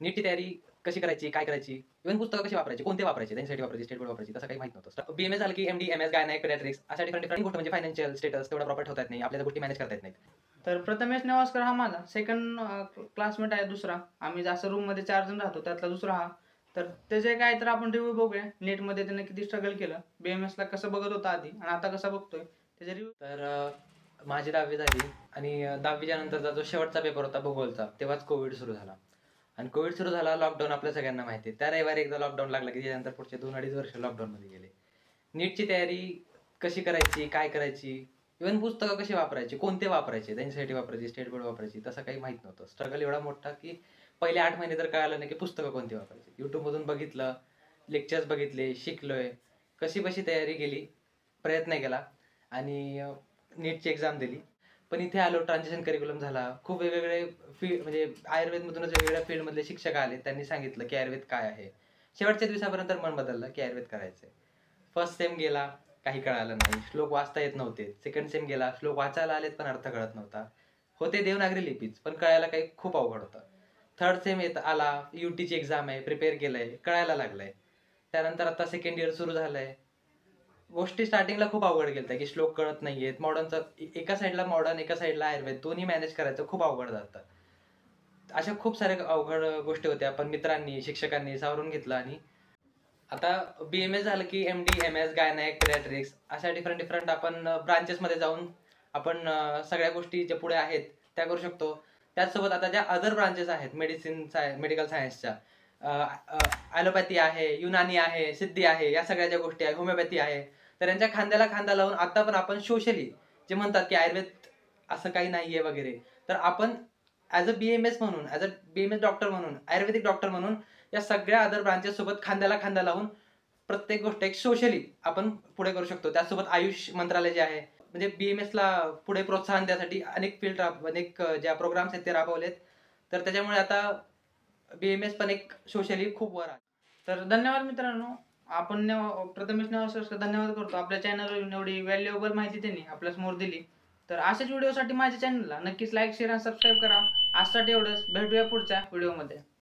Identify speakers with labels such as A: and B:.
A: नीटची तयारी कशी करायची, काय करायची, इव्हन पुस्तकं कशी वापरायची, कोणते वापरायचे, त्यांच्यासाठी वापरायची, स्टेट बोर्ड वापरायची, तसं काही माहित नव्हतं. बीएमएस झालं की एमडी, एमएस, गायनेक, पेडियाट्रिक्स अशा डिफरंट गोष्ट म्हणजे फायनान्शियल स्टेटस तेवढा प्रॉपर ठेवता येत नाही, आपल्याला गोष्टी मॅनेज करता येत नाहीत.
B: तर प्रथमेश नेवास्कर हा माझा सेकंड क्लासमेट आहे दुसरा. आम्ही जसं रूममध्ये 4 जण राहतो त्यातला दुसरा हा. तर त्याचे काय तर आपण रिव्ह्यू बघूया. नीटमध्ये त्याने किती स्ट्रगल केलं, बीएमएसला कसं बघत होता आधी आणि आता कसं बघतोय त्याचे रिव्ह्यू.
A: तर माझी 10वी झाली आणि 10वीच्या नंतरचा जो शेवटचा पेपर होता भूगोलचा, तेव्हाच कोविड सुरू झाला. आणि कोविड सुरू झाला, लॉकडाऊन आपल्या सगळ्यांना माहिती आहे. त्या रविवारी एकदा लॉकडाऊन लागला की त्यानंतर पुढचे 2-2.5 वर्ष लॉकडाऊनमध्ये गेले. नीटची तयारी कशी करायची, काय करायची, इव्हन पुस्तकं कशी वापरायची, कोणते वापरायचे, त्यांच्यासाठी वापरायची, स्टेट बोर्ड वापरायची, तसं काही माहीत नव्हतं. स्ट्रगल एवढा मोठा की पहिले 8 महिने तर कळालं नाही की पुस्तकं कोणती वापरायची. यूट्यूबमधून बघितलं, लेक्चर्स बघितले, शिकलोय, कशी तयारी केली, प्रयत्न केला आणि नीटची एक्झाम दिली. पण इथे आलो, ट्रान्झिशन करिक्युलम झाला, खूप वेगवेगळे फील्ड म्हणजे आयुर्वेदमधूनच वेगवेगळ्या फील्डमधले शिक्षक आले, त्यांनी सांगितलं की आयुर्वेद काय आहे. शेवटच्या दिवसापर्यंत मन बदललं की आयुर्वेद करायचं आहे. फर्स्ट सेम गेला, काही कळालं नाही, श्लोक वाचता येत नव्हते. सेकंड सेम गेला, श्लोक वाचायला आलेत पण अर्थ कळत नव्हता. होते देवनागरी लिपीच, पण कळायला काही खूप अवघड होतं. थर्ड सेम येत आला, यूटीची एक्झाम आहे, प्रिपेअर केलंय, कळायला लागलंय. त्यानंतर आता सेकंड इयर सुरू झालंय. गोष्टी स्टार्टिंगला खूप अवघड गेल्या की श्लोक कळत नाहीयेत. मॉडर्नचा एका साईडला मॉडर्न, एका साईडला आयुर्वेद, दोन्ही मॅनेज करायचं खूप अवघड जातं. अशा खूप साऱ्या अवघड गोष्टी होत्या, पण मित्रांनी, शिक्षकांनी सावरून घेतलं. आणि आता बीएमएस झालं की एमडी, एमएस, गायनेक, पेडियाट्रिक्स अशा डिफरंट आपण ब्रांचेसमध्ये जाऊन आपण सगळ्या गोष्टी ज्या पुढे आहेत त्या करू शकतो. त्याचसोबत आता ज्या अदर ब्रांचेस आहेत मेडिकल सायन्सच्या, ॲलोपॅथी आहे, युनानी आहे, सिद्धी आहे, या सगळ्या ज्या गोष्टी आहेत, होमिओपॅथी आहे, तर यांच्या खांद्याला खांदा लावून आता पण आपण सोशली जे म्हणतात की आयुर्वेद असं काही नाहीये वगैरे, तर आपण ॲज अ बीएमएस म्हणून, ॲज अ बीएमएस डॉक्टर म्हणून, आयुर्वेदिक डॉक्टर म्हणून या सगळ्या अदर ब्रांचेस सोबत खांद्याला खांदा लावून प्रत्येक गोष्ट एक सोशली आपण पुढे करू शकतो. त्याचसोबत आयुष मंत्रालय जे आहे, म्हणजे बीएमएसला पुढे प्रोत्साहन देण्यासाठी अनेक अनेक ज्या प्रोग्राम्स आहेत ते राबवलेत. तर त्याच्यामुळे आता बीएमएस पण एक सोशली खूप वर आहे.
B: तर धन्यवाद मित्रांनो. आपण प्रथमेश नेवास्कर धन्यवाद करतो. आपल्या चॅनलवर एवढी व्हॅल्युएबल माहिती त्यांनी आपल्यासमोर दिली. तर अशाच व्हिडिओसाठी माझ्या चॅनलला नक्कीच लाईक, शेअर आणि सबस्क्राईब करा. आजसाठी एवढंच. भेटूया पुढच्या व्हिडिओमध्ये.